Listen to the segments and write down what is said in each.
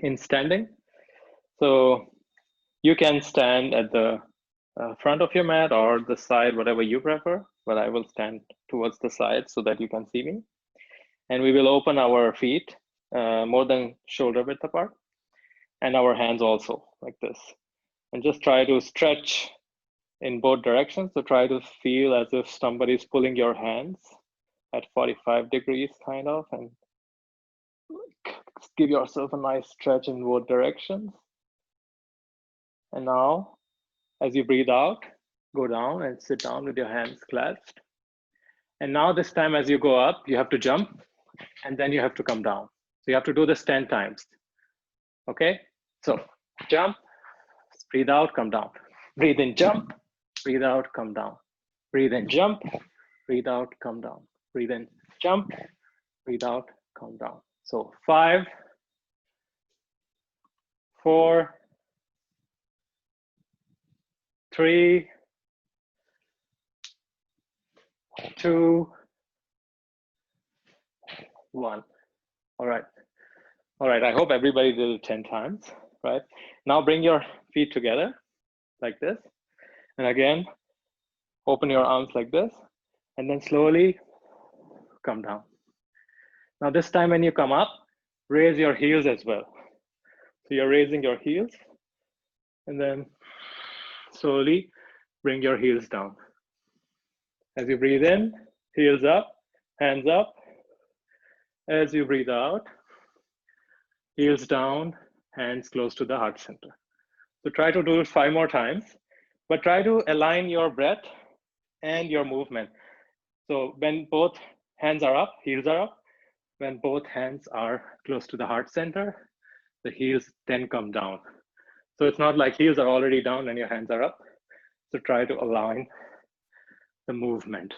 in standing. So you can stand at the front of your mat or the side, whatever you prefer, but I will stand towards the side so that you can see me. And we will open our feet more than shoulder width apart, and our hands also like this. And just try to stretch in both directions. So try to feel as if somebody's pulling your hands at 45 degrees kind of, and give yourself a nice stretch in both directions. And now, as you breathe out, go down and sit down with your hands clasped. And now this time as you go up, you have to jump and then you have to come down. So you have to do this 10 times. Okay, so jump, breathe out, come down. Breathe in, jump, breathe out, come down. Breathe in, jump, breathe out, come down. Breathe in, jump, breathe out, come down. So 5, 4, 3, 2, 1. All right. All right. I hope everybody did it 10 times, right? Now bring your feet together like this. And again, open your arms like this, and then slowly come down. Now this time when you come up, raise your heels as well. So you're raising your heels, and then slowly bring your heels down. As you breathe in, heels up, hands up. As you breathe out, heels down, hands close to the heart center. So try to do it 5 more times, but try to align your breath and your movement. So when both hands are up, heels are up. When both hands are close to the heart center, the heels then come down. So it's not like heels are already down and your hands are up. So try to align the movement.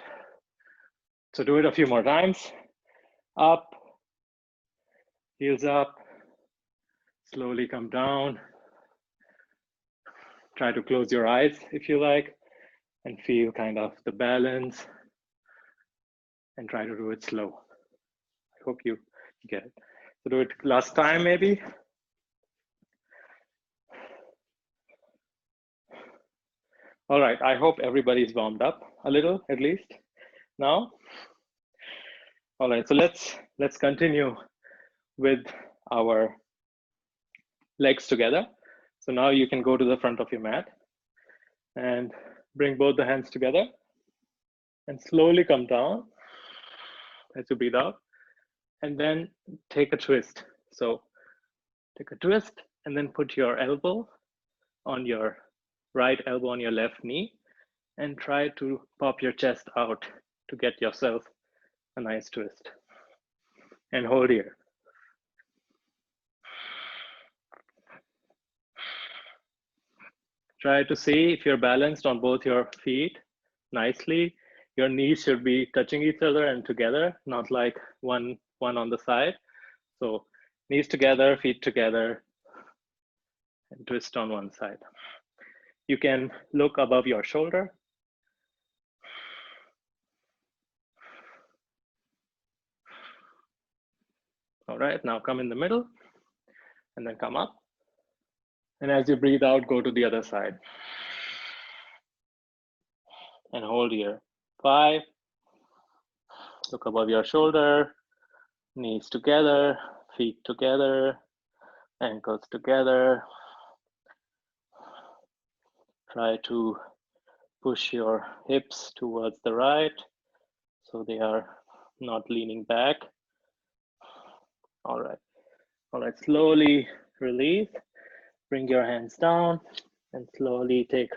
So do it a few more times. Up, heels up, slowly come down. Try to close your eyes if you like and feel kind of the balance, and try to do it slow. I hope you get it. So do it last time maybe. All right, I hope everybody's warmed up a little at least now. All right, so let's continue with our legs together. So now you can go to the front of your mat and bring both the hands together and slowly come down as you breathe out, and then take a twist. So take a twist and then put your elbow on your right elbow on your left knee and try to pop your chest out to get yourself a nice twist. And hold here. Try to see if you're balanced on both your feet nicely. Your knees should be touching each other and together, not like one on the side. So knees together, feet together, and twist on one side. You can look above your shoulder. All right, now come in the middle and then come up. And as you breathe out, go to the other side. And hold here. 5. Look above your shoulder, knees together, feet together, ankles together. Try to push your hips towards the right so they are not leaning back. All right. All right, slowly release. Bring your hands down and slowly take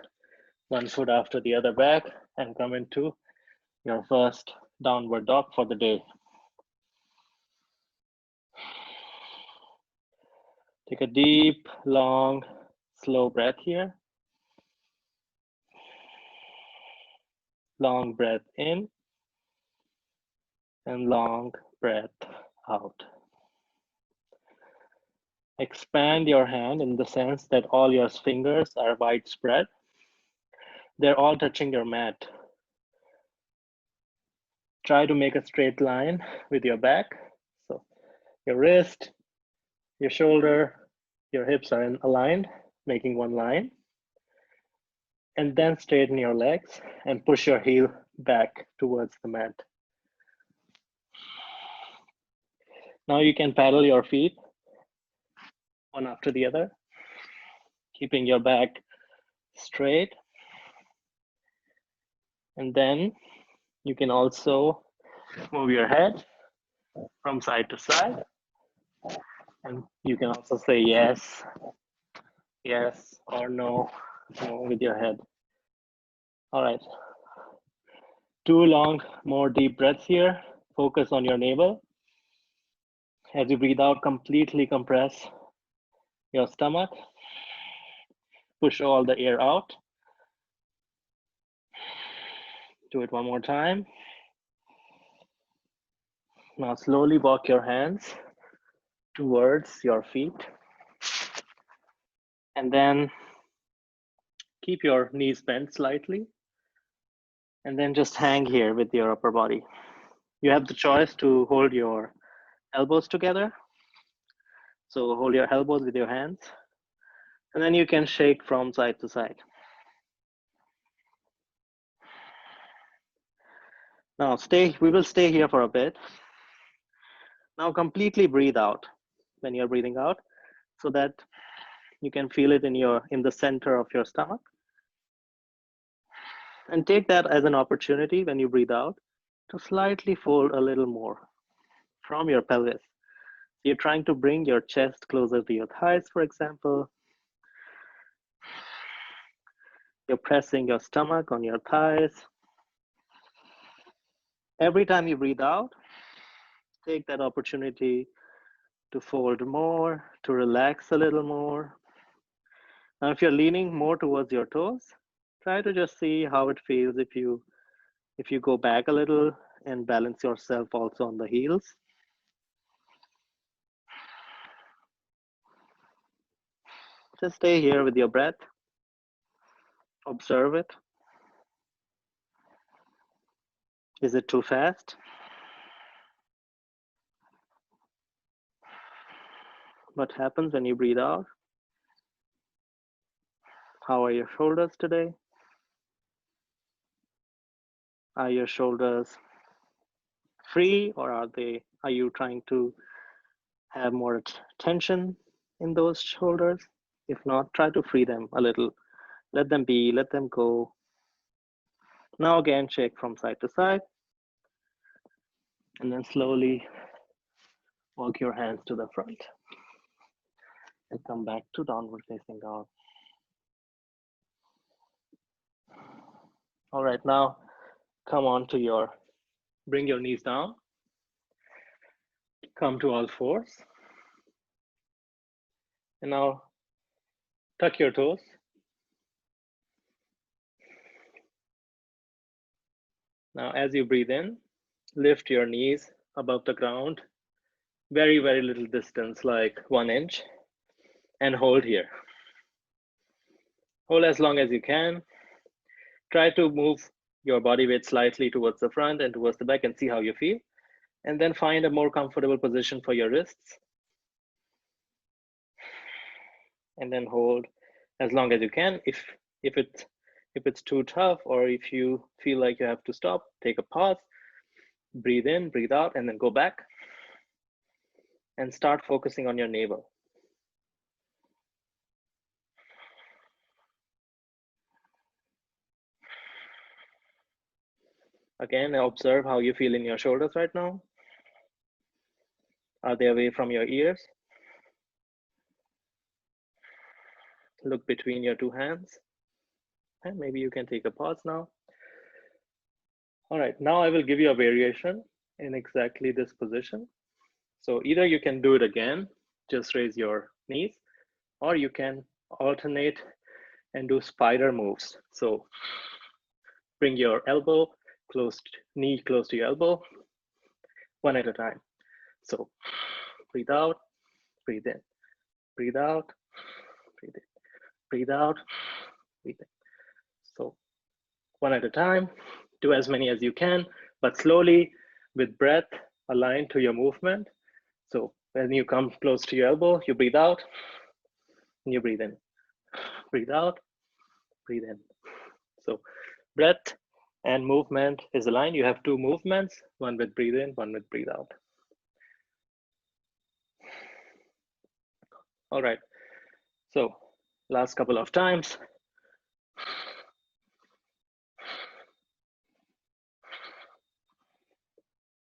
one foot after the other back and come into your first downward dog for the day. Take a deep, long, slow breath here. Long breath in and long breath out. Expand your hand in the sense that all your fingers are widespread. They're all touching your mat. Try to make a straight line with your back. So your wrist, your shoulder, Your hips are aligned, making one line. And then straighten your legs and push your heel back towards the mat. Now you can paddle your feet one after the other, keeping your back straight. And then you can also move your head from side to side. And you can also say yes, yes, or no, no with your head. All right. 2 long, more deep breaths here. Focus on your navel. As you breathe out, completely compress your stomach. Push all the air out. Do it one more time. Now slowly walk your hands towards your feet. And then keep your knees bent slightly. And then just hang here with your upper body. You have the choice to hold your elbows together. So hold your elbows with your hands. And then you can shake from side to side. Now we will stay here for a bit. Now completely breathe out when you're breathing out so that you can feel it in the center of your stomach. And take that as an opportunity when you breathe out to slightly fold a little more from your pelvis. You're trying to bring your chest closer to your thighs, for example. You're pressing your stomach on your thighs. Every time you breathe out, take that opportunity to fold more, to relax a little more. Now, if you're leaning more towards your toes, try to just see how it feels if you go back a little and balance yourself also on the heels. Just stay here with your breath. Observe it. Is it too fast? What happens when you breathe out? How are your shoulders today? Are your shoulders free, or are you trying to have more tension in those shoulders? If not, try to free them a little. Let them be, let them go. Now again, shake from side to side. And then slowly walk your hands to the front. And come back to downward facing dog. All right, now come on to bring your knees down. Come to all fours. And now tuck your toes. Now, as you breathe in, lift your knees above the ground, very, very little distance, like 1 inch, and hold here. Hold as long as you can. Try to move your body weight slightly towards the front and towards the back and see how you feel. And then find a more comfortable position for your wrists. And then hold as long as you can. If it's too tough, or if you feel like you have to stop, take a pause, breathe in, breathe out, and then go back and start focusing on your navel. Again, observe how you feel in your shoulders right now. Are they away from your ears? Look between your two hands. And maybe you can take a pause now. All right, now I will give you a variation in exactly this position. So either you can do it again, just raise your knees, or you can alternate and do spider moves. So bring your elbow knee close to your elbow, one at a time. So breathe out, breathe in, breathe out, breathe in, breathe out, breathe in. So one at a time, do as many as you can, but slowly with breath aligned to your movement. So when you come close to your elbow, you breathe out, and you breathe in. Breathe out, breathe in. So breath and movement is aligned. You have two movements, one with breathe in, one with breathe out. All right, so last couple of times.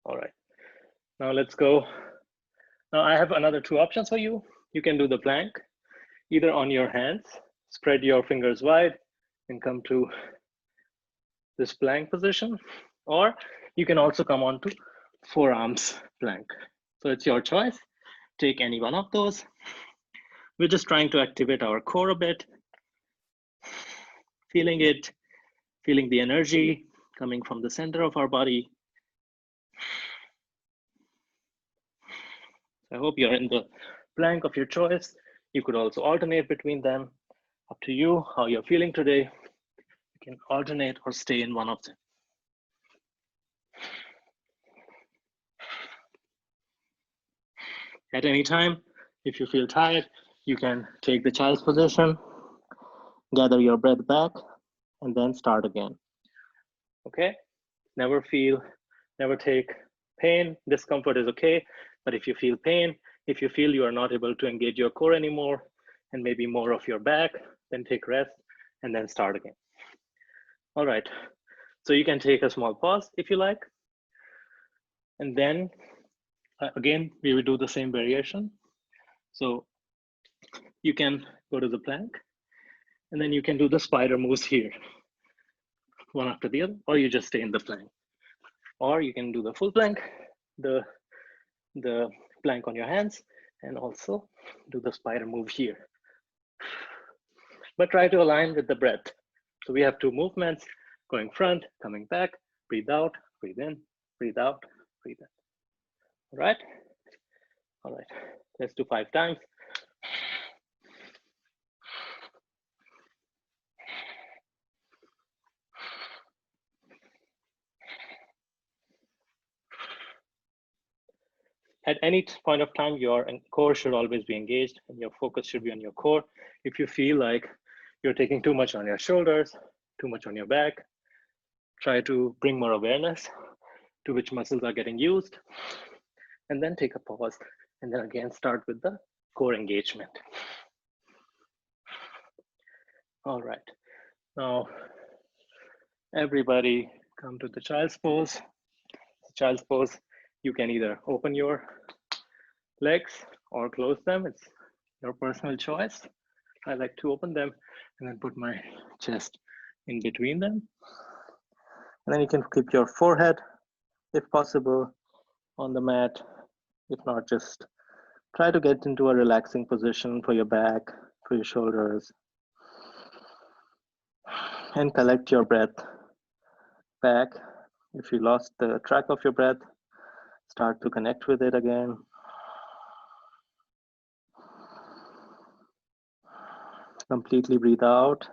All right, now let's go. Now I have another two options for you. You can do the plank, either on your hands, spread your fingers wide and come to this plank position, or you can also come on to forearms plank. So it's your choice. Take any one of those. We're just trying to activate our core a bit, feeling it, feeling the energy coming from the center of our body. I hope you're in the plank of your choice. You could also alternate between them. Up to you how you're feeling today. You can alternate or stay in one of them. At any time, if you feel tired, you can take the child's position, gather your breath back, and then start again. Okay? Never take pain. Discomfort is okay, but if you feel pain, if you feel you are not able to engage your core anymore, and maybe more of your back, then take rest and then start again. All right, so you can take a small pause if you like. And then again, we will do the same variation. So you can go to the plank and then you can do the spider moves here, one after the other, or you just stay in the plank. Or you can do the full plank, the plank on your hands, and also do the spider move here. But try to align with the breath. So we have two movements, going front, coming back, breathe out, breathe in, breathe out, breathe in. All right? All right, let's do 5 times. At any point of time, your core should always be engaged and your focus should be on your core. If you feel like you're taking too much on your shoulders, too much on your back, try to bring more awareness to which muscles are getting used, and then take a pause, and then again start with the core engagement. All right, now everybody come to the child's pose. Child's pose, you can either open your legs or close them. It's your personal choice. I like to open them and then put my chest in between them. And then you can keep your forehead, if possible, on the mat. If not, just try to get into a relaxing position for your back, for your shoulders. And collect your breath back. If you lost the track of your breath, start to connect with it again. Completely breathe out,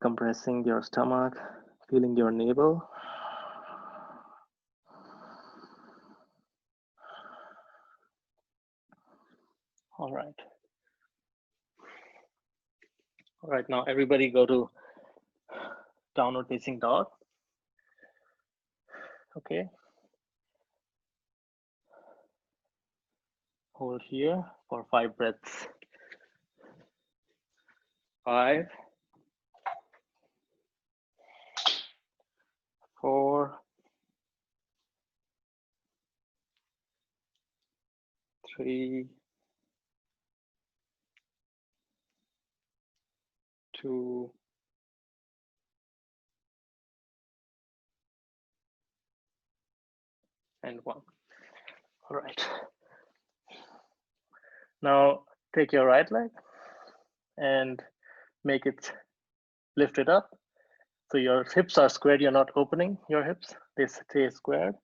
compressing your stomach, feeling your navel. All right. All right, now everybody go to downward facing dog. Okay. Hold here for 5 breaths. 5, 4, 3, 2, and 1. All right. Now take your right leg and make it, lift it up. So your hips are squared, you're not opening your hips, they stay squared.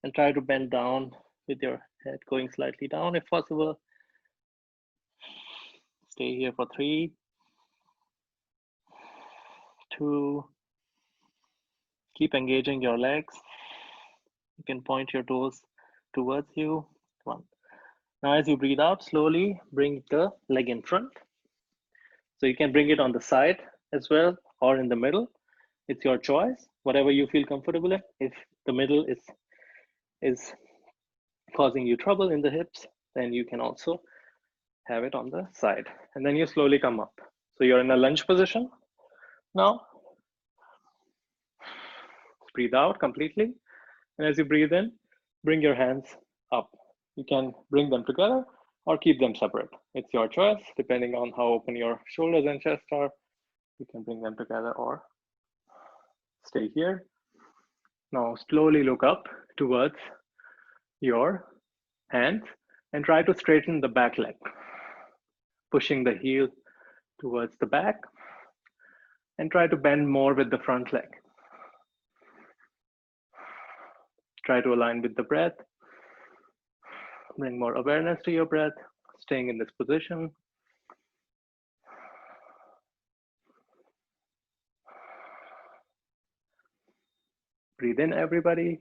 And try to bend down with your head going slightly down if possible. Stay here for 3, 2, keep engaging your legs. You can point your toes towards you. 1. Now, as you breathe out, slowly bring the leg in front. So you can bring it on the side as well or in the middle. It's your choice, whatever you feel comfortable in. If the middle is causing you trouble in the hips, then you can also have it on the side. And then you slowly come up. So you're in a lunge position now. Breathe out completely. And as you breathe in, bring your hands up. You can bring them together or keep them separate. It's your choice, depending on how open your shoulders and chest are. You can bring them together or stay here. Now slowly look up towards your hands and try to straighten the back leg, pushing the heel towards the back, and try to bend more with the front leg. Try to align with the breath. Bring more awareness to your breath, staying in this position. Breathe in, everybody.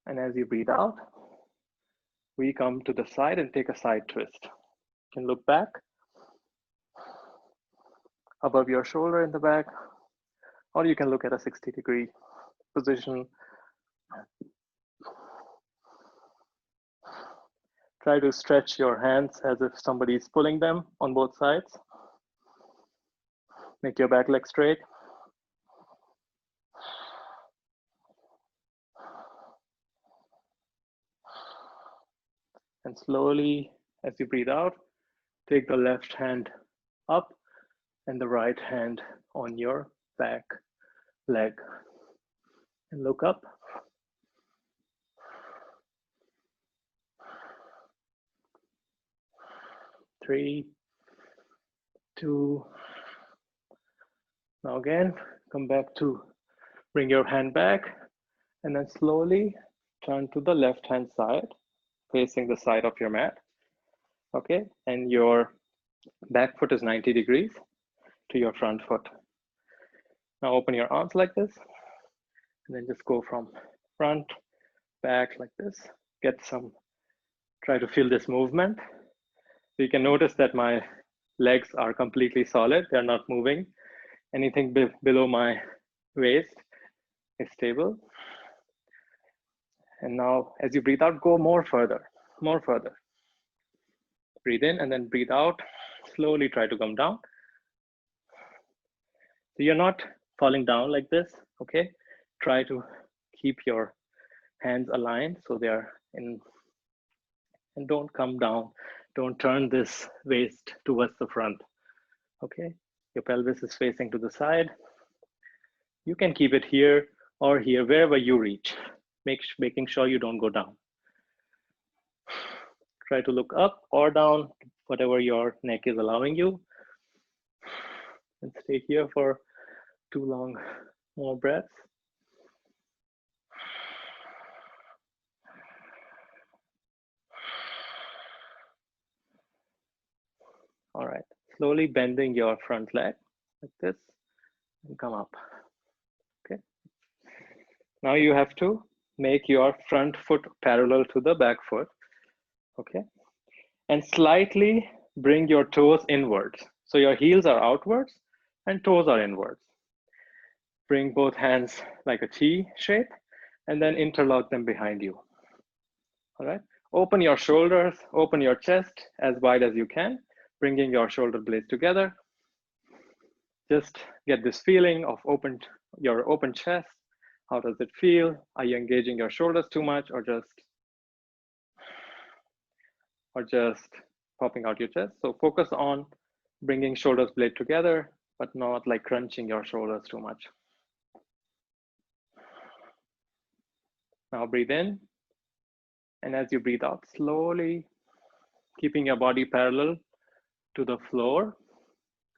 And as you breathe out, we come to the side and take a side twist. You can look back above your shoulder in the back, or you can look at a 60-degree position. Try to stretch your hands as if somebody is pulling them on both sides. Make your back leg straight. And slowly, as you breathe out, take the left hand up and the right hand on your back leg. And look up. Three, two. Now again, come back to bring your hand back and then slowly turn to the left hand side, facing the side of your mat. Okay, and your back foot is 90 degrees to your front foot. Now open your arms like this, and then just go from front, back like this. Try to feel this movement. So you can notice that my legs are completely solid. They're not moving. Anything below my waist is stable. And now as you breathe out, go more further. Breathe in and then breathe out. Slowly try to come down. So you're not falling down like this, okay? Try to keep your hands aligned so they are in, and don't come down. Don't turn this waist towards the front, okay? Your pelvis is facing to the side. You can keep it here or here, wherever you reach, making sure you don't go down. Try to look up or down, whatever your neck is allowing you. And stay here for 2 long more breaths. All right, slowly bending your front leg like this and come up, okay? Now you have to make your front foot parallel to the back foot, okay? And slightly bring your toes inwards. So your heels are outwards and toes are inwards. Bring both hands like a T shape and then interlock them behind you, all right? Open your shoulders, open your chest as wide as you can, bringing your shoulder blades together. Just get this feeling of your open chest. How does it feel? Are you engaging your shoulders too much or just popping out your chest? So focus on bringing shoulders blade together, but not like crunching your shoulders too much. Now breathe in. And as you breathe out, slowly keeping your body parallel to the floor,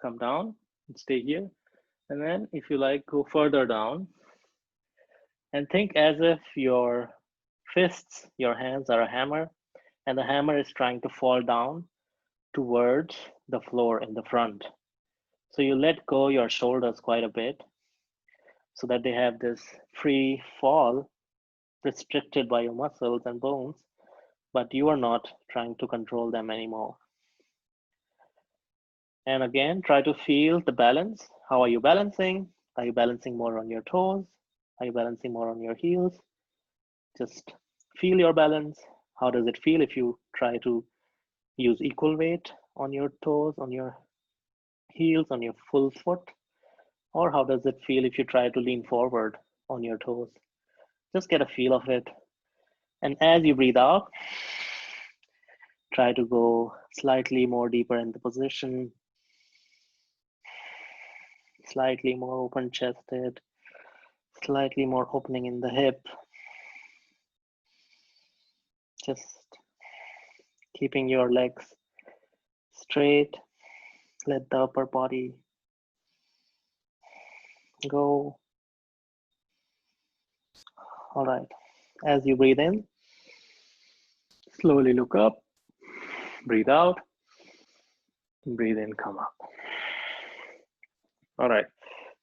come down and stay here. And then if you like, go further down and think as if your fists, your hands are a hammer and the hammer is trying to fall down towards the floor in the front. So you let go your shoulders quite a bit so that they have this free fall restricted by your muscles and bones, but you are not trying to control them anymore. And again, try to feel the balance. How are you balancing? Are you balancing more on your toes? Are you balancing more on your heels? Just feel your balance. How does it feel if you try to use equal weight on your toes, on your heels, on your full foot? Or how does it feel if you try to lean forward on your toes? Just get a feel of it. And as you breathe out, try to go slightly more deeper in the position, slightly more open chested, slightly more opening in the hip. Just keeping your legs straight. Let the upper body go. All right. As you breathe in, slowly look up, breathe out, breathe in, come up. All right.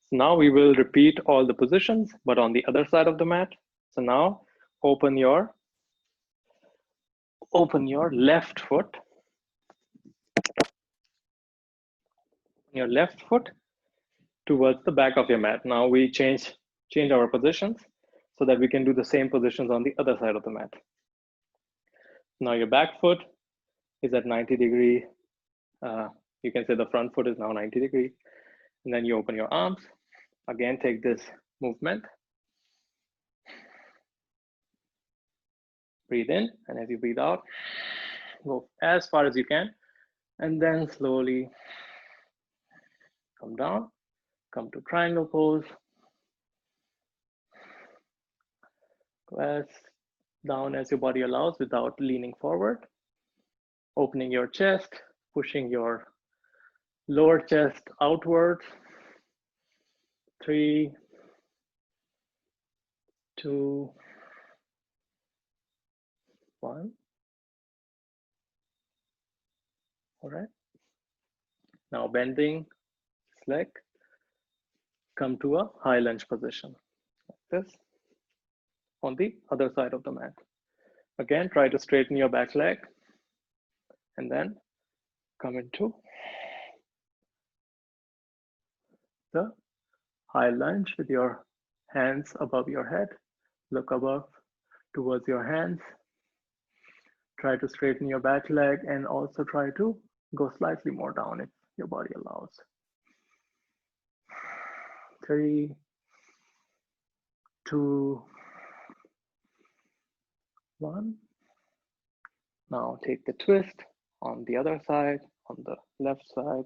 So now we will repeat all the positions, but on the other side of the mat. So now open your left foot. Your left foot towards the back of your mat. Now we change our positions so that we can do the same positions on the other side of the mat. Now your back foot is at 90-degree. You can say the front foot is now 90-degree. And then you open your arms. Again, take this movement. Breathe in, and as you breathe out, go as far as you can. And then slowly come down, come to triangle pose. Go as down as your body allows without leaning forward. Opening your chest, pushing your lower chest outwards. 3, 2, 1. All right. Now bending this leg, come to a high lunge position, like this, on the other side of the mat. Again, try to straighten your back leg, and then come into the high lunge with your hands above your head. Look above towards your hands. Try to straighten your back leg and also try to go slightly more down if your body allows. 3, 2, 1. Now take the twist on the other side, on the left side.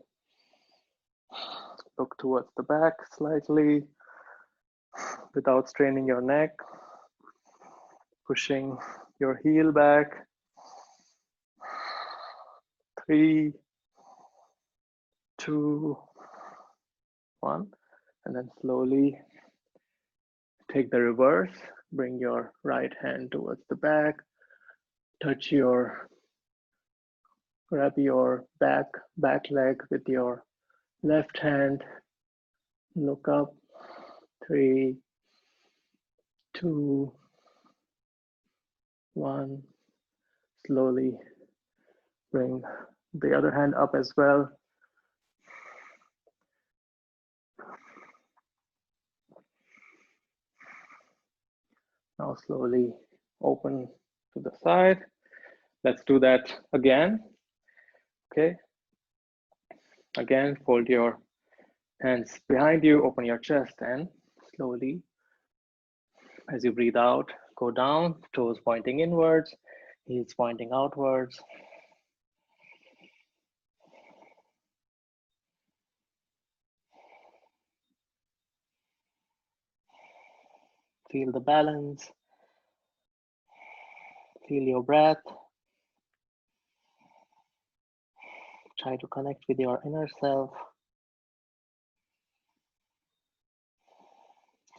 Look towards the back slightly without straining your neck. Pushing your heel back. 3, 2, 1. And then slowly take the reverse. Bring your right hand towards the back. Grab your back leg with your left hand. Look up. 3, 2, 1. Slowly bring the other hand up as well. Now slowly open to the side. Let's do that again. Okay. Again, fold your hands behind you, open your chest, and slowly, as you breathe out, go down, toes pointing inwards, heels pointing outwards. Feel the balance. Feel your breath. Try to connect with your inner self.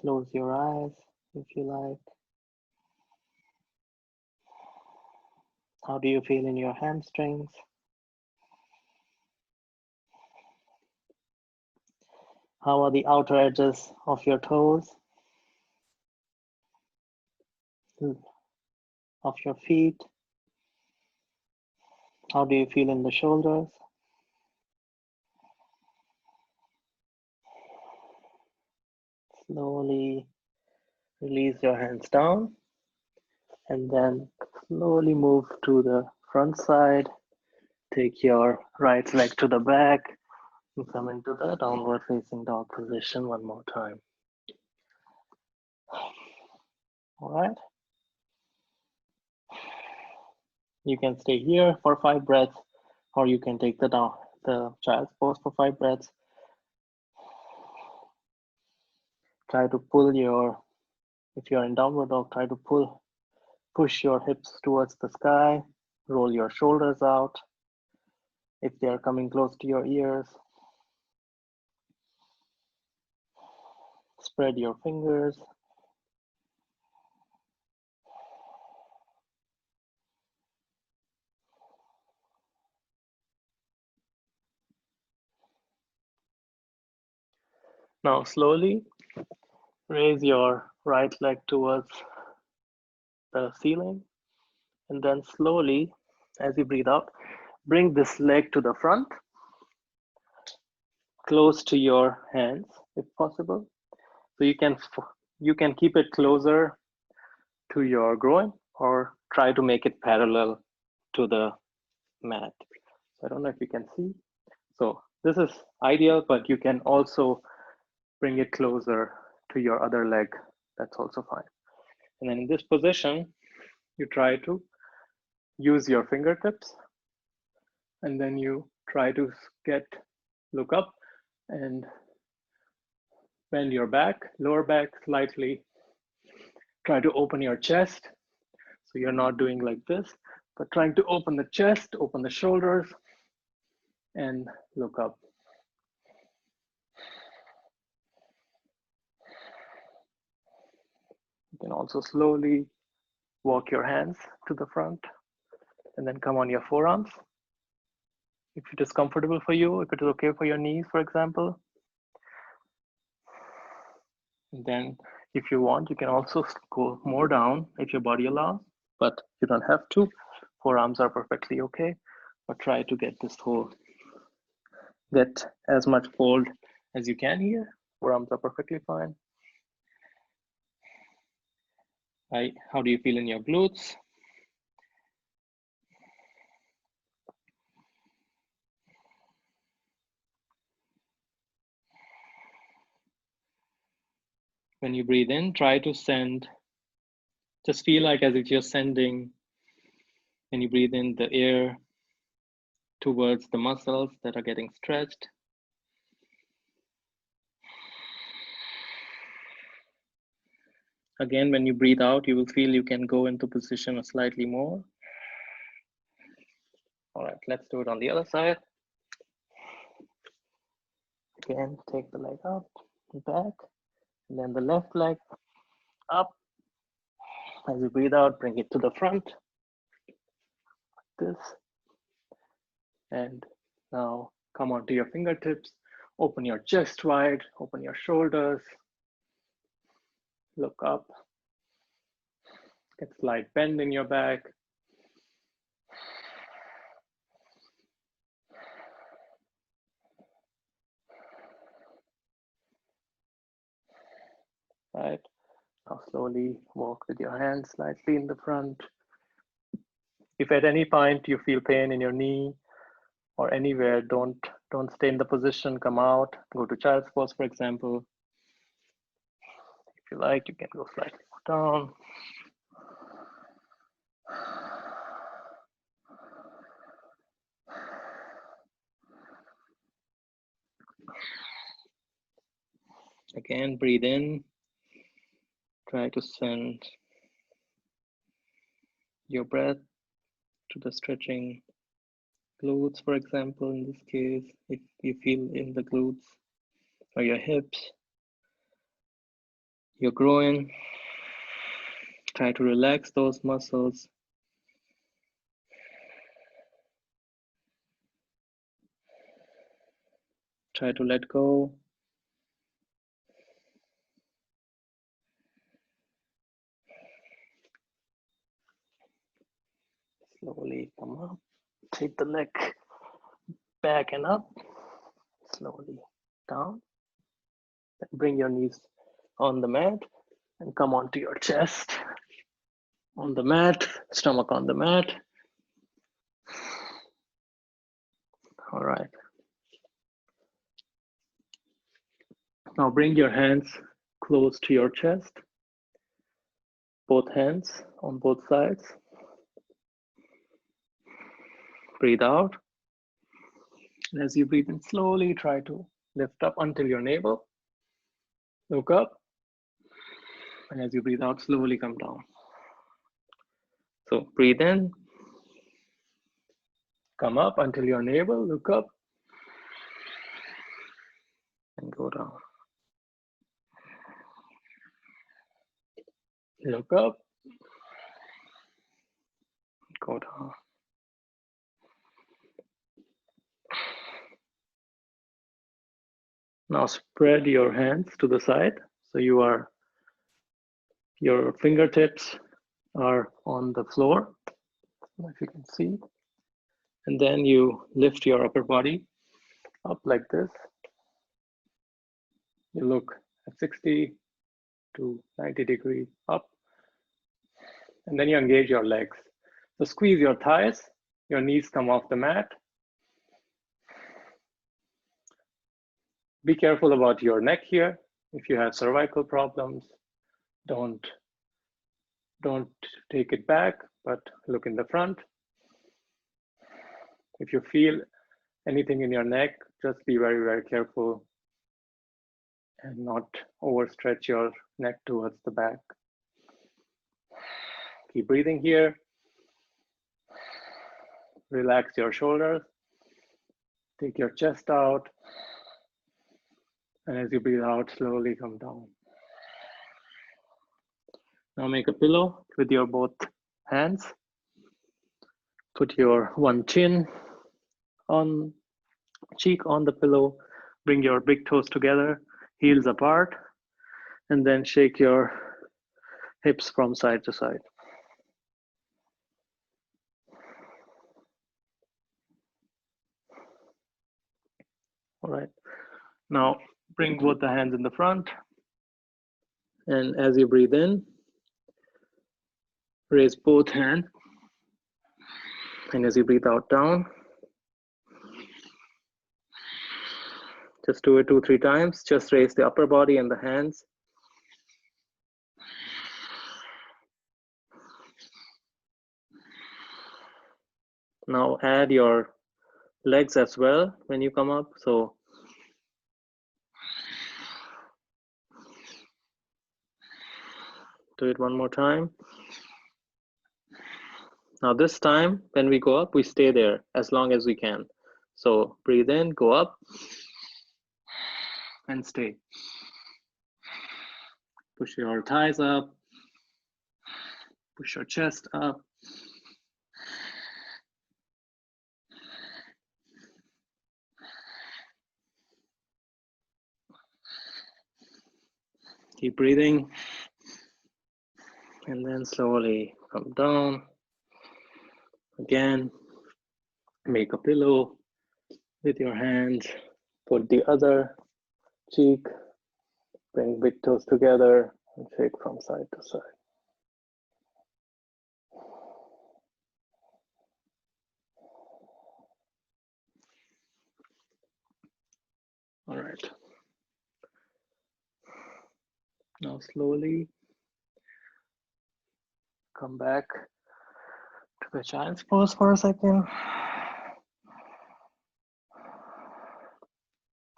Close your eyes if you like. How do you feel in your hamstrings? How are the outer edges of your toes? Of your feet? How do you feel in the shoulders? Slowly release your hands down and then slowly move to the front side. Take your right leg to the back and come into the downward facing dog position one more time. All right. You can stay here for 5 breaths, or you can take the child's pose for 5 breaths. Try to pull if you're in downward dog, try to push your hips towards the sky, roll your shoulders out. If they are coming close to your ears, spread your fingers. Now slowly raise your right leg towards the ceiling, and then slowly, as you breathe out, bring this leg to the front, close to your hands if possible. So you can keep it closer to your groin or try to make it parallel to the mat. So I don't know if you can see. So this is ideal, but you can also bring it closer to your other leg. That's also fine. And then in this position, you try to use your fingertips, and then you try to look up and bend your back, lower back slightly. Try to open your chest. So you're not doing like this, but trying to open the chest, open the shoulders, and look up. You can also slowly walk your hands to the front and then come on your forearms. If it is comfortable for you, if it is okay for your knees, for example. And then if you want, you can also go more down if your body allows, but you don't have to. Forearms are perfectly okay, but try to get as much fold as you can here. Forearms are perfectly fine. How do you feel in your glutes? When you breathe in, try to send, just feel like as if you're sending, when you breathe in, the air towards the muscles that are getting stretched. Again, when you breathe out, you will feel you can go into position slightly more. All right, let's do it on the other side. Again, take the leg up and back, and then the left leg up. As you breathe out, bring it to the front, like this. And now come onto your fingertips, open your chest wide, open your shoulders, look up, get slight bend in your back. Right, now slowly walk with your hands slightly in the front. If at any point you feel pain in your knee or anywhere, don't stay in the position, come out, go to child's pose, for example. If you like, you can go slightly down. Again, breathe in. Try to send your breath to the stretching glutes, for example, in this case, if you feel in the glutes or your hips, your groin. Try to relax those muscles. Try to let go. Slowly come up. Take the neck back and up, slowly down. Bring your knees on the mat and come onto your chest on the mat, stomach on the mat. All right. Now bring your hands close to your chest, both hands on both sides. Breathe out. And as you breathe in slowly, try to lift up until your navel. Look up. And as you breathe out, slowly come down. So breathe in. Come up until your navel. Look up. And go down. Look up. Go down. Now spread your hands to the side. So your fingertips are on the floor, if you can see. And then you lift your upper body up like this. You look at 60 to 90 degrees up. And then you engage your legs. So squeeze your thighs, your knees come off the mat. Be careful about your neck here. If you have cervical problems, don't take it back, but look in the front. If you feel anything in your neck, just be very, very careful and not overstretch your neck towards the back. Keep breathing here. Relax your shoulders. Take your chest out. And as you breathe out, slowly come down. Now make a pillow with your both hands. Put your one chin on cheek on the pillow. Bring your big toes together, heels apart, and then shake your hips from side to side. All right. Now bring both the hands in the front. And as you breathe in, raise both hands. And as you breathe out, down. Just do it 2-3 times. Just raise the upper body and the hands. Now add your legs as well when you come up. So do it one more time. Now this time, when we go up, we stay there as long as we can. So breathe in, go up, and stay. Push your thighs up, push your chest up. Keep breathing, and then slowly come down. Again, make a pillow with your hands, put the other cheek, bring big toes together, and shake from side to side. All right. Now slowly come back to the child's pose for a second.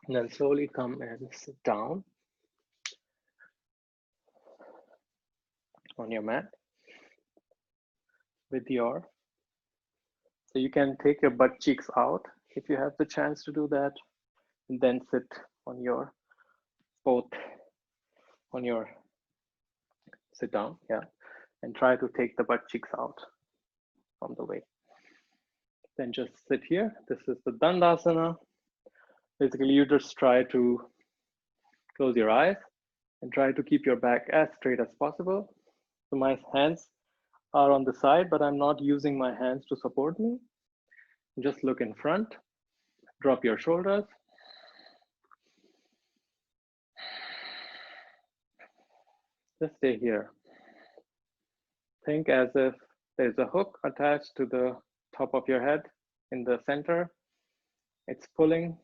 And then slowly come and sit down on your mat with your, so you can take your butt cheeks out if you have the chance to do that, and then sit on your both on your sit down, yeah, and try to take the butt cheeks out from the way. Then just sit here. This is the Dandasana. Basically, you just try to close your eyes and try to keep your back as straight as possible. So my hands are on the side, but I'm not using my hands to support me. Just look in front, drop your shoulders. Just stay here. Think as if there's a hook attached to the top of your head in the center. It's pulling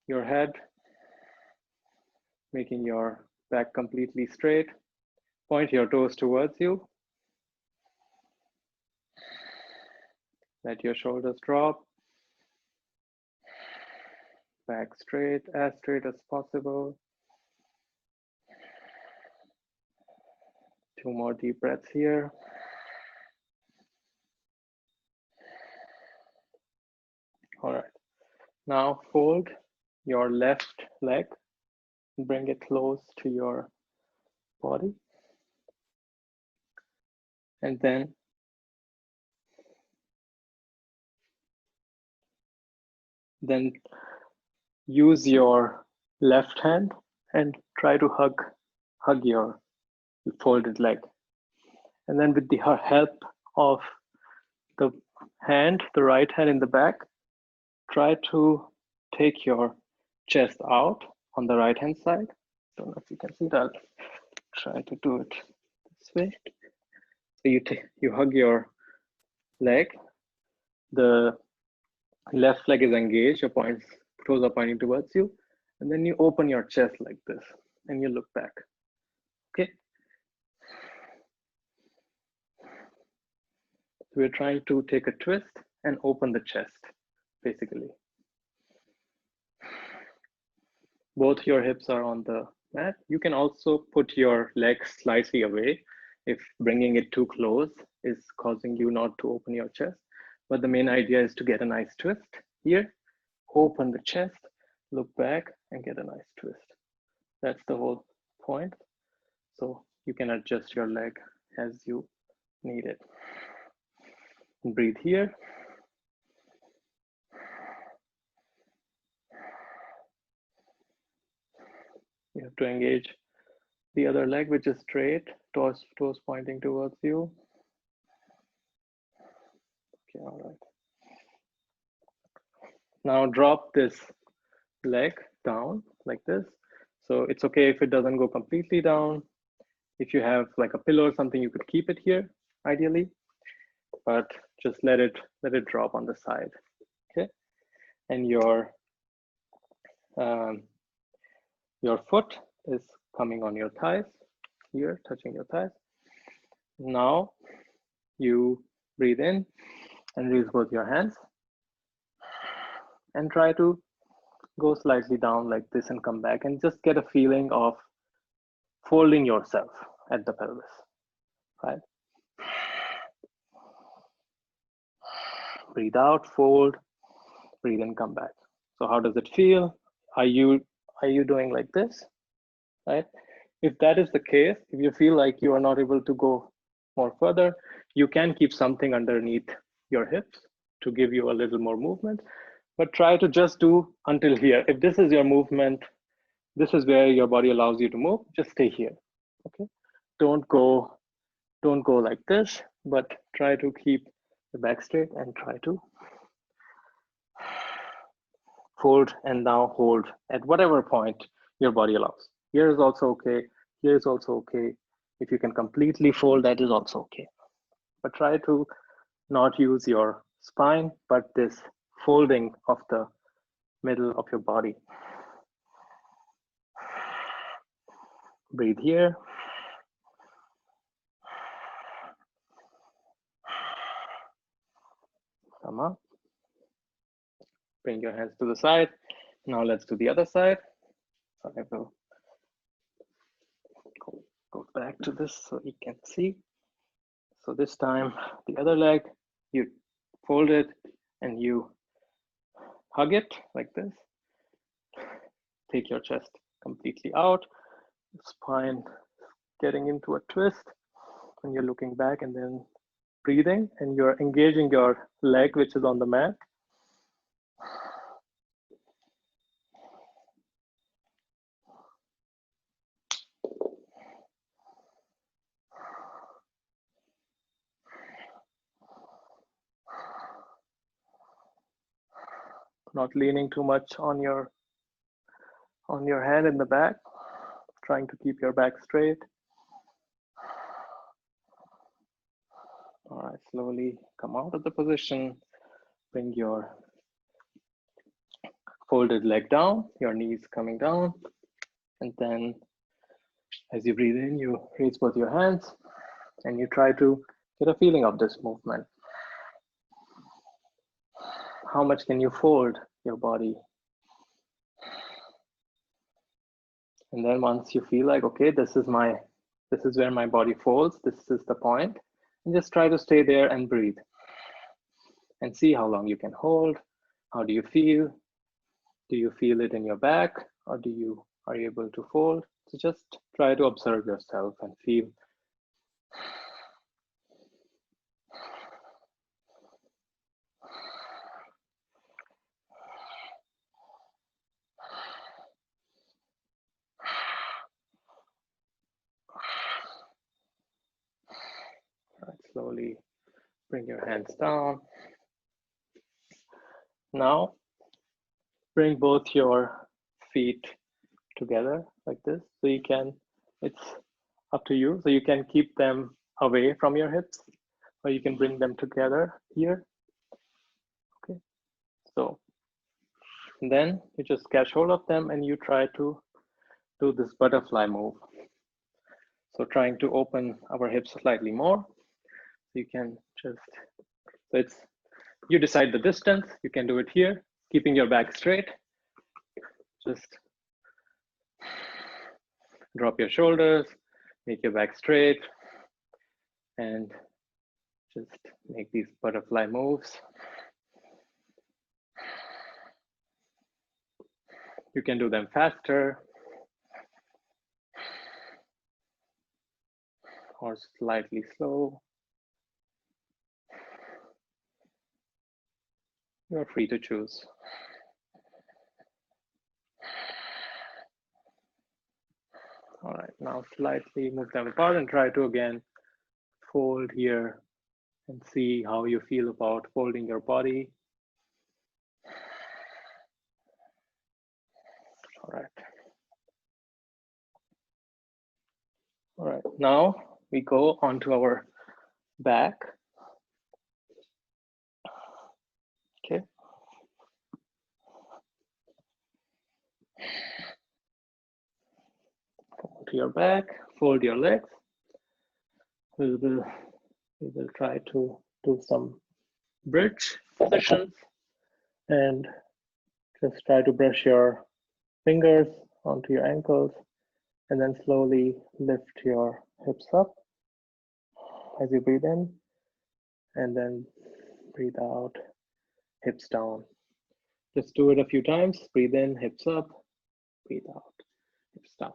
your head, making your back completely straight. Point your toes towards you. Let your shoulders drop. Back straight as possible. 2 more deep breaths here. All right. Now fold your left leg. Bring it close to your body. And then use your left hand and try to hug your folded leg. And then with the help of the hand, the right hand in the back, try to take your chest out on the right hand side. Don't know if you can see that. I'll try to do it this way. So you hug your leg. The left leg is engaged, your toes are pointing towards you, and then you open your chest like this and you look back. Okay. So we're trying to take a twist and open the chest, basically. Both your hips are on the mat. You can also put your legs slightly away if bringing it too close is causing you not to open your chest. But the main idea is to get a nice twist here, open the chest, look back and get a nice twist. That's the whole point. So you can adjust your leg as you need it. And breathe here. You have to engage the other leg, which is straight, toes pointing towards you. Okay, all right. Now drop this leg down like this. So it's okay if it doesn't go completely down. If you have like a pillow or something, you could keep it here, ideally, but just let it drop on the side, okay? And your foot is coming on your thighs here, touching your thighs. Now you breathe in and release both your hands and try to go slightly down like this and come back and just get a feeling of folding yourself at the pelvis, right? Breathe out, fold, breathe in, come back. So how does it feel? Are you doing like this, right? If that is the case, if you feel like you are not able to go more further, you can keep something underneath your hips to give you a little more movement, but try to just do until here. If this is your movement, this is where your body allows you to move, just stay here, okay? Don't go like this, but try to keep the back straight and try to fold and now hold at whatever point your body allows. Here is also okay, here is also okay. If you can completely fold, that is also okay. But try to not use your spine, but this folding of the middle of your body. Breathe here. Come up. Bring your hands to the side. Now let's do the other side. So I will go back to this so you can see. So this time, the other leg, you fold it and you hug it like this. Take your chest completely out, spine getting into a twist, and you're looking back and then breathing, and you're engaging your leg, which is on the mat. not leaning too much on your head in the back, trying to keep your back straight. All right, slowly come out of the position. Bring your folded leg down, your knees coming down. And then as you breathe in, you raise both your hands and you try to get a feeling of this movement. How much can you fold your body? And then once you feel like, okay, this is where my body folds, this is the point, and just try to stay there and breathe. And see how long you can hold. How do you feel? Do you feel it in your back, or are you able to fold? So just try to observe yourself and feel. Right, slowly bring your hands down. Now, bring both your feet together like this. So you can, it's up to you. So you can keep them away from your hips, or you can bring them together here. Okay, so then you just catch hold of them and you try to do this butterfly move. So trying to open our hips slightly more. You can just, so it's, you decide the distance. You can do it here, keeping your back straight. Just drop your shoulders, make your back straight, and just make these butterfly moves. You can do them faster or slightly slow. You're free to choose. All right, now slightly move them apart and try to again fold here and see how you feel about folding your body. All right. All right, now we go onto our back. Okay. Come to your back, fold your legs. We will try to do some bridge positions and just try to brush your fingers onto your ankles and then slowly lift your hips up as you breathe in, and then breathe out, hips down. Just do it a few times. Breathe in, hips up, breathe out, hips down.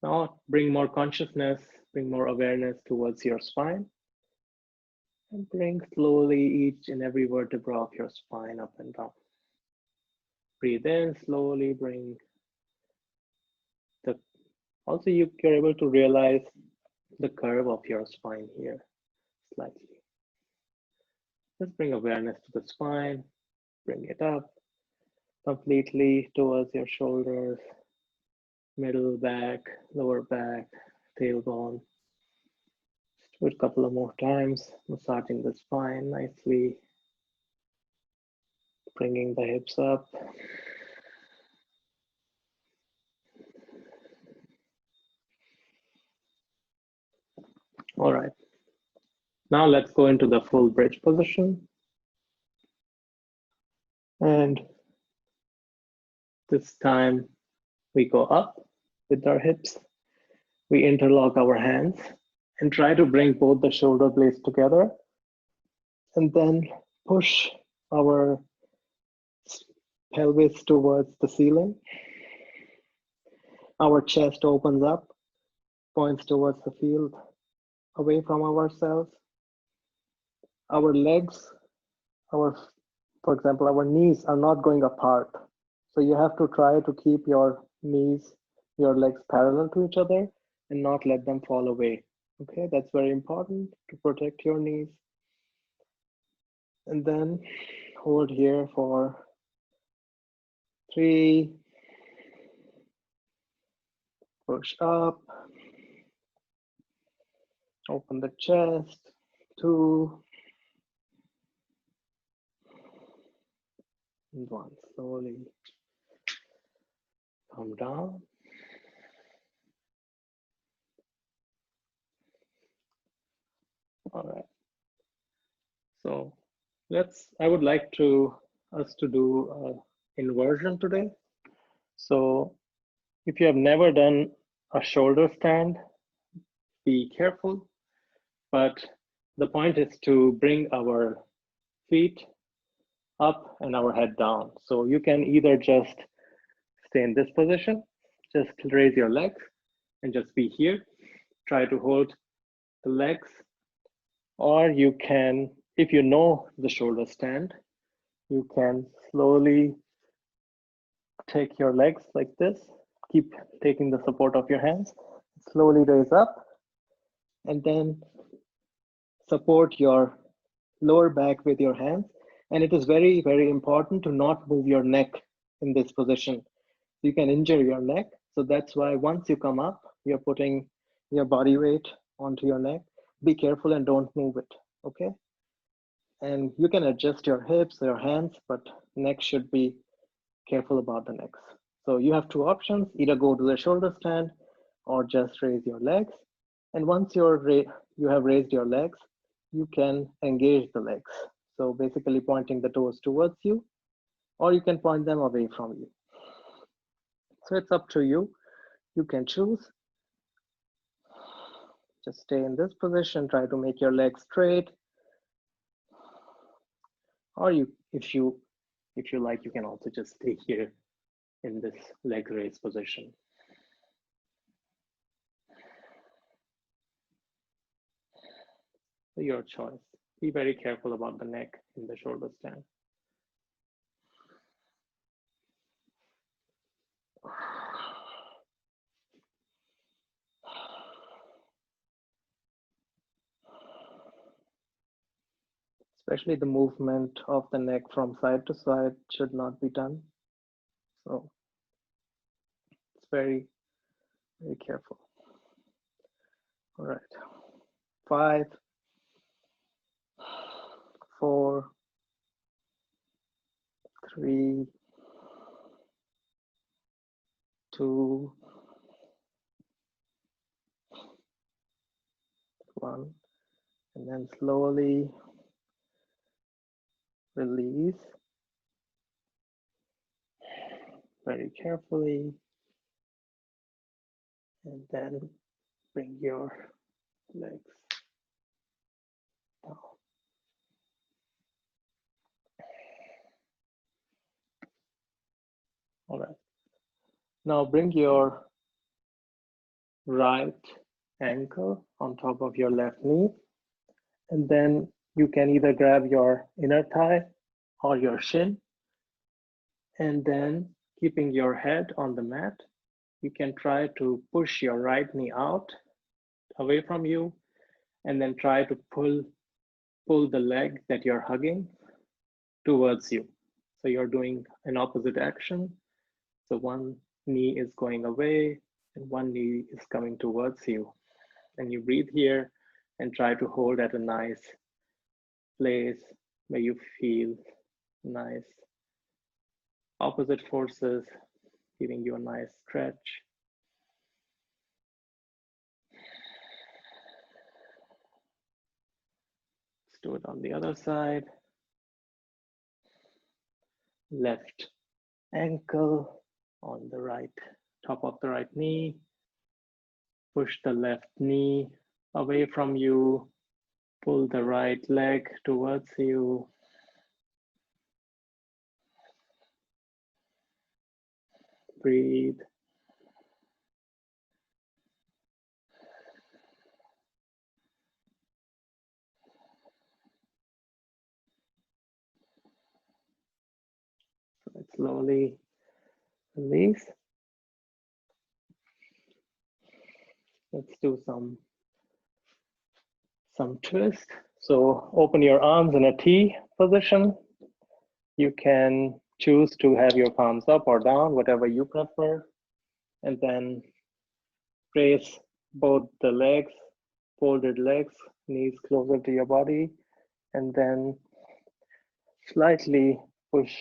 Now bring more consciousness, bring more awareness towards your spine, and bring slowly each and every vertebra of your spine up and down. Breathe in, slowly bring the, also you're able to realize the curve of your spine here slightly. Just bring awareness to the spine, bring it up completely towards your shoulders, middle back, lower back, tailbone. Just do it a couple of more times, massaging the spine nicely, bringing the hips up. All right. Now let's go into the full bridge position. And this time we go up with our hips. We interlock our hands and try to bring both the shoulder blades together, and then push our pelvis towards the ceiling. Our chest opens up, points towards the field, away from ourselves. Our legs, for example, our knees are not going apart. So you have to try to keep your knees, your legs parallel to each other and not let them fall away. Okay, that's very important to protect your knees. And then hold here for 3, push up, open the chest, 2, and 1. Slowly come down. All right. So I would like us to do inversion today. So if you have never done a shoulder stand, be careful. But the point is to bring our feet up and our head down. So you can either just stay in this position, just raise your legs and just be here. Try to hold the legs. Or you can, if you know the shoulder stand, you can slowly take your legs like this. Keep taking the support of your hands. Slowly raise up and then support your lower back with your hands. And it is very, very important to not move your neck in this position. You can injure your neck. So that's why once you come up, you're putting your body weight onto your neck. Be careful and don't move it, okay? And you can adjust your hips, your hands, but neck should be careful about the necks. So you have 2 options, either go to the shoulder stand or just raise your legs. And once you have raised your legs, you can engage the legs. So basically pointing the toes towards you, or you can point them away from you. So it's up to you. You can choose. Just stay in this position, try to make your legs straight. Or if you like, you can also just stay here in this leg raise position. Your choice. Be very careful about the neck in the shoulder stand. Especially the movement of the neck from side to side should not be done. So it's very, very careful. All right. 5, 4, 3, 2, 1, and then slowly release very carefully, and then bring your legs down. All right. Now bring your right ankle on top of your left knee, and then you can either grab your inner thigh or your shin, and then keeping your head on the mat, you can try to push your right knee out away from you, and then try to pull the leg that you're hugging towards you. So you're doing an opposite action. So one knee is going away and one knee is coming towards you. And you breathe here and try to hold at a nice place where you feel nice opposite forces, giving you a nice stretch. Let's do it on the other side. Left ankle on the right, top of the right knee. Push the left knee away from you. Pull the right leg towards you. Breathe. Slowly release. Let's do some twist. So open your arms in a T position You can choose to have your palms up or down, whatever you prefer, and then raise both the legs, folded legs, knees closer to your body, and then slightly push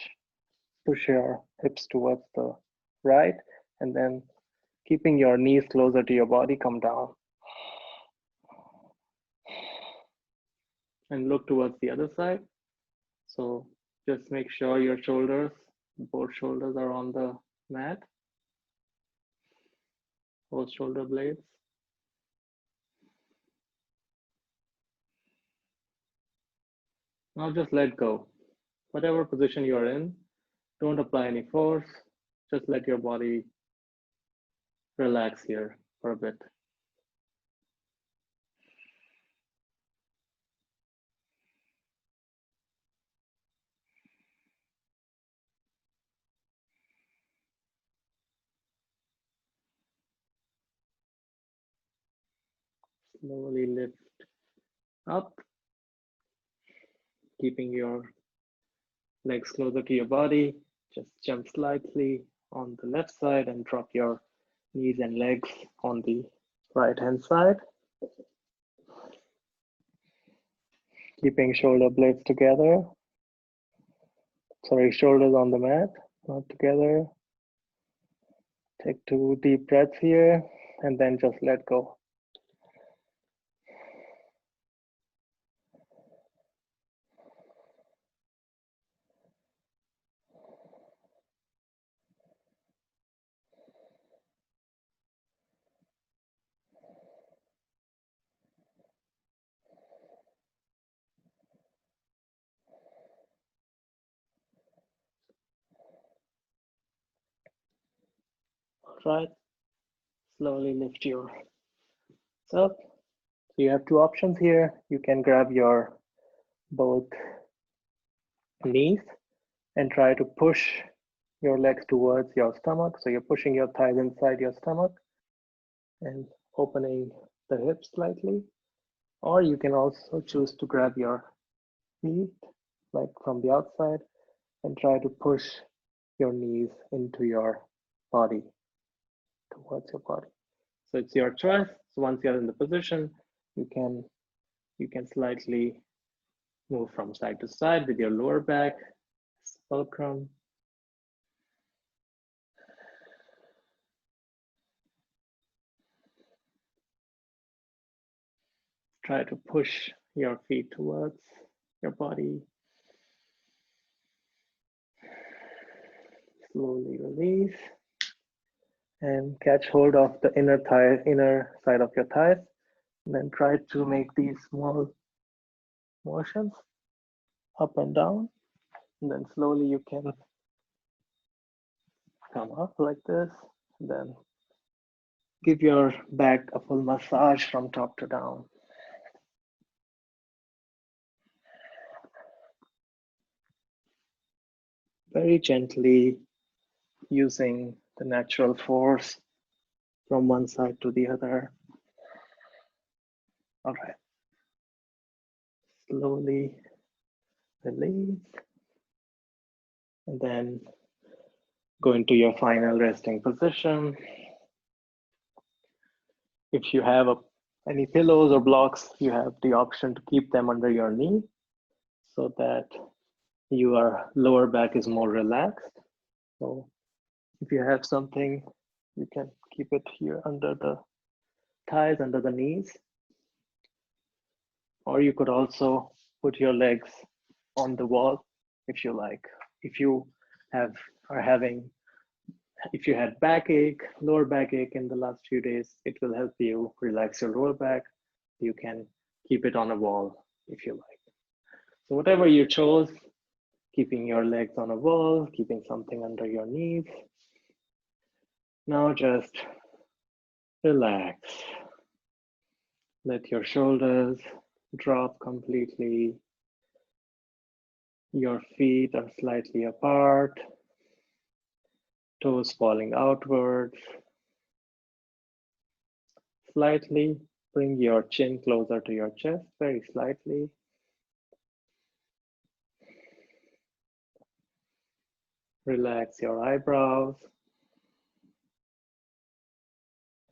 your hips towards the right, and then keeping your knees closer to your body, come down and look towards the other side. So just make sure your shoulders, both shoulders are on the mat, both shoulder blades. Now just let go. Whatever position you're in, don't apply any force. Just let your body relax here for a bit. Slowly lift up, keeping your legs closer to your body. Just jump slightly on the left side and drop your knees and legs on the right hand side. Keeping shoulder blades together. Sorry, shoulders on the mat, not together. Take 2 deep breaths here and then just let go. Right, slowly lift yourself. So you have 2 options here. You can grab your both knees and try to push your legs towards your stomach. So you're pushing your thighs inside your stomach and opening the hips slightly. Or you can also choose to grab your feet like from the outside and try to push your knees into your body, towards your body. So it's your choice. So once you're in the position, you can slightly move from side to side with your lower back, fulcrum. Try to push your feet towards your body. Slowly release and catch hold of the inner side of your thighs. And then try to make these small motions up and down. And then slowly you can come up like this. And then give your back a full massage from top to down. Very gently using the natural force from one side to the other. All right. Slowly release. And then go into your final resting position. If you have any pillows or blocks, you have the option to keep them under your knee so that your lower back is more relaxed. So if you have something, you can keep it here under the thighs, under the knees. Or you could also put your legs on the wall if you like. If you if you had backache, lower backache in the last few days, it will help you relax your lower back. You can keep it on a wall if you like. So whatever you chose, keeping your legs on a wall, keeping something under your knees. Now just relax. Let your shoulders drop completely. Your feet are slightly apart. Toes falling outwards. Slightly bring your chin closer to your chest, very slightly. Relax your eyebrows.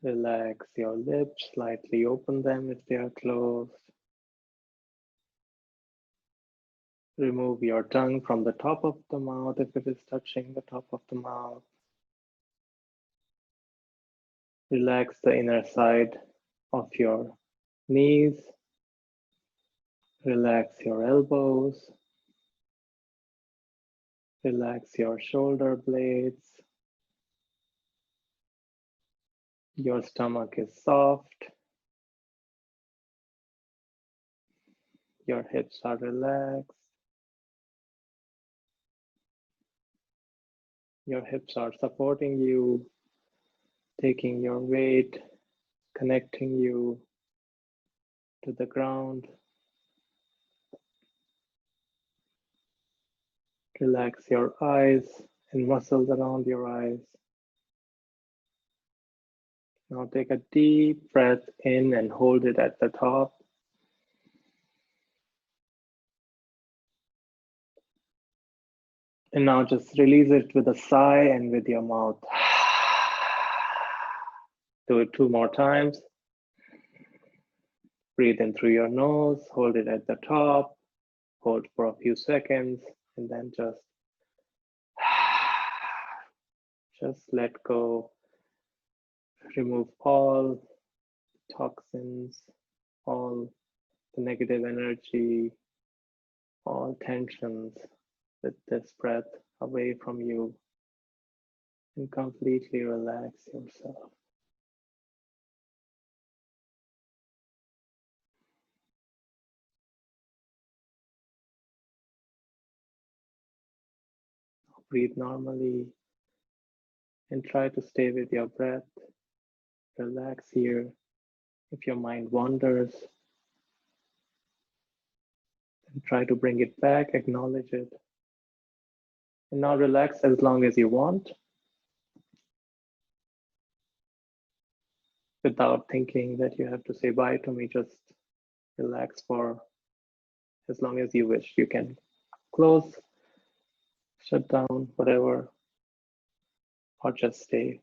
Relax your lips, slightly open them if they are closed. Remove your tongue from the top of the mouth if it is touching the top of the mouth. Relax the inner side of your knees. Relax your elbows. Relax your shoulder blades. Your stomach is soft. Your hips are relaxed. Your hips are supporting you, taking your weight, connecting you to the ground. Relax your eyes and muscles around your eyes. Now take a deep breath in and hold it at the top. And now just release it with a sigh and with your mouth. Do it 2 more times. Breathe in through your nose, hold it at the top, hold for a few seconds, and then just let go. Remove all toxins, all the negative energy, all tensions with this breath away from you, and completely relax yourself. Breathe normally and try to stay with your breath. Relax here. If your mind wanders, then try to bring it back, acknowledge it. And now relax as long as you want without thinking that you have to say bye to me. Just relax for as long as you wish. You can close, shut down, whatever, or just stay.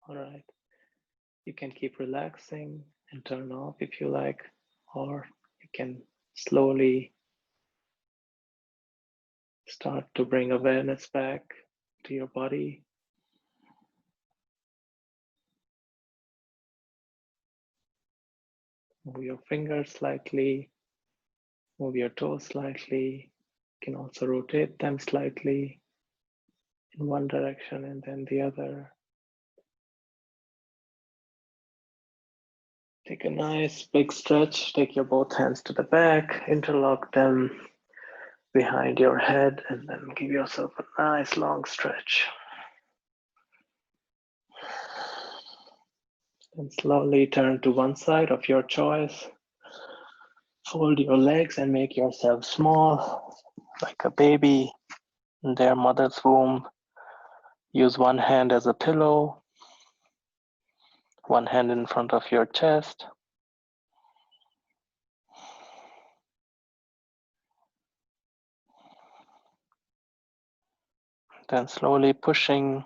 All right. You can keep relaxing and turn off if you like, or you can slowly start to bring awareness back to your body. Move your fingers slightly, move your toes slightly. You can also rotate them slightly in one direction and then the other. Take a nice big stretch. Take your both hands to the back, interlock them behind your head, and then give yourself a nice long stretch. And slowly turn to one side of your choice. Fold your legs and make yourself small, like a baby in their mother's womb. Use one hand as a pillow, one hand in front of your chest. Then slowly pushing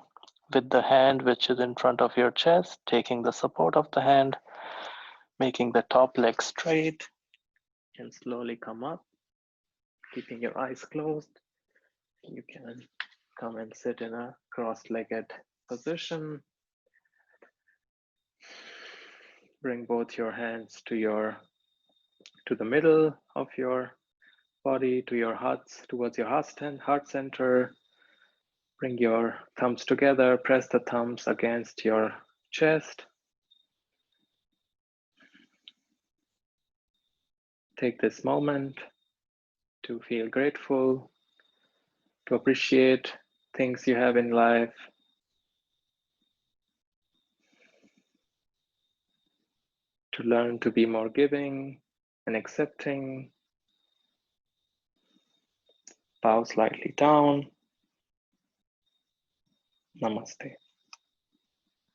with the hand which is in front of your chest, taking the support of the hand, making the top leg straight, and slowly come up, keeping your eyes closed. You can come and sit in a cross-legged position. Bring both your hands to the middle of your body, to your heart, towards your heart center. Bring your thumbs together, press the thumbs against your chest. Take this moment to feel grateful, to appreciate things you have in life, to learn to be more giving and accepting. Bow slightly down. Namaste.